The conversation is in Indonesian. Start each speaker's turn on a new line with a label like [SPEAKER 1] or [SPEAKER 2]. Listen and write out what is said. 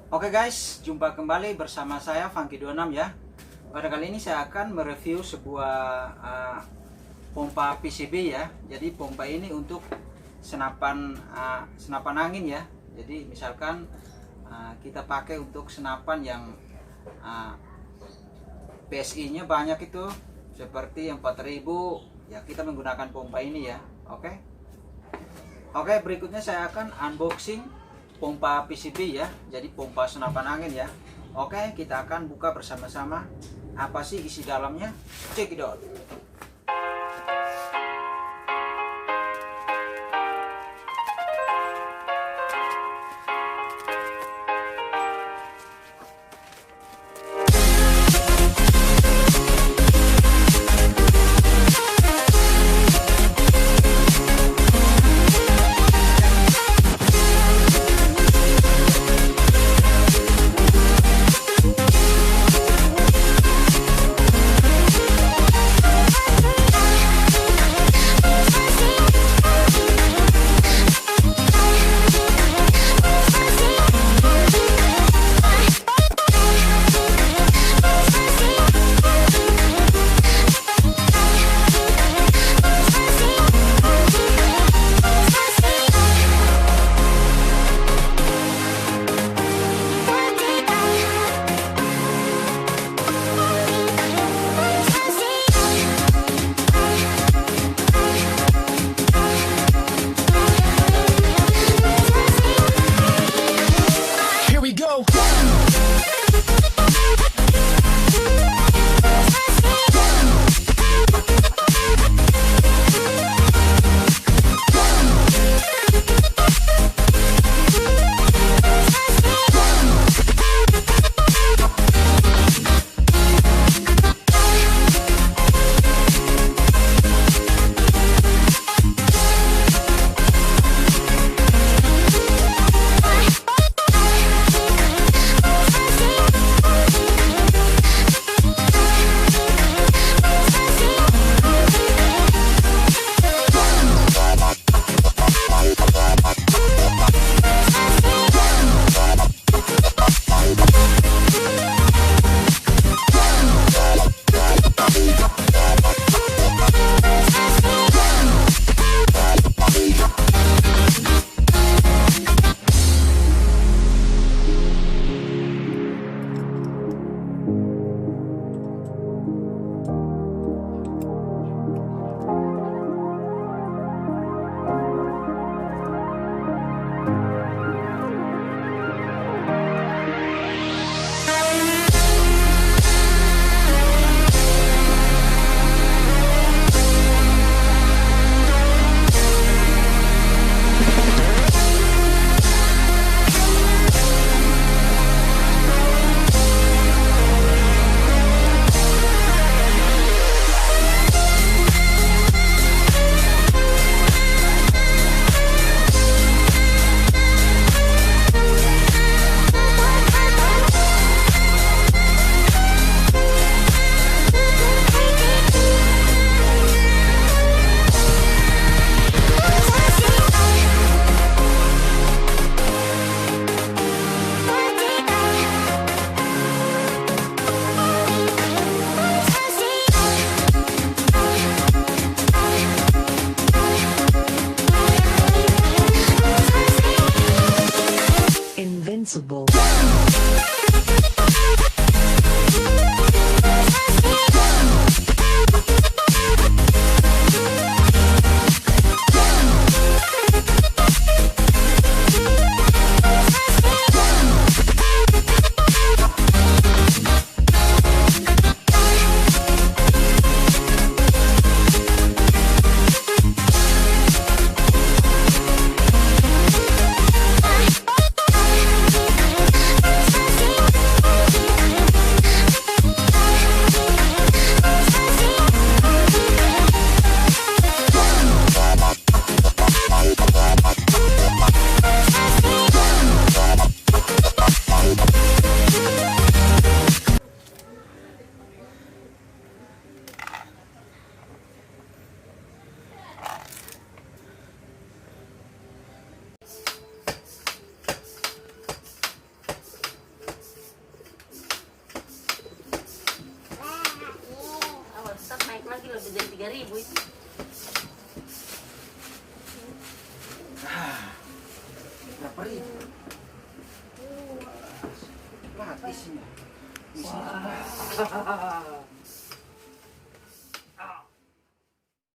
[SPEAKER 1] Oke guys, jumpa kembali bersama saya Funky26 ya. Pada kali ini saya akan mereview sebuah pompa PCB ya. Jadi pompa ini untuk senapan angin ya. Jadi misalkan kita pakai untuk senapan yang PSI-nya banyak itu seperti yang 4000 ya, kita menggunakan pompa ini ya. Oke, berikutnya saya akan unboxing pompa PCB ya, jadi pompa senapan angin ya. Oke, kita akan buka bersama-sama apa sih isi dalamnya. Check it out.
[SPEAKER 2] Invincible.
[SPEAKER 3] 3.000 itu.
[SPEAKER 1] Berapa ribu? Gratis ini. Di sini.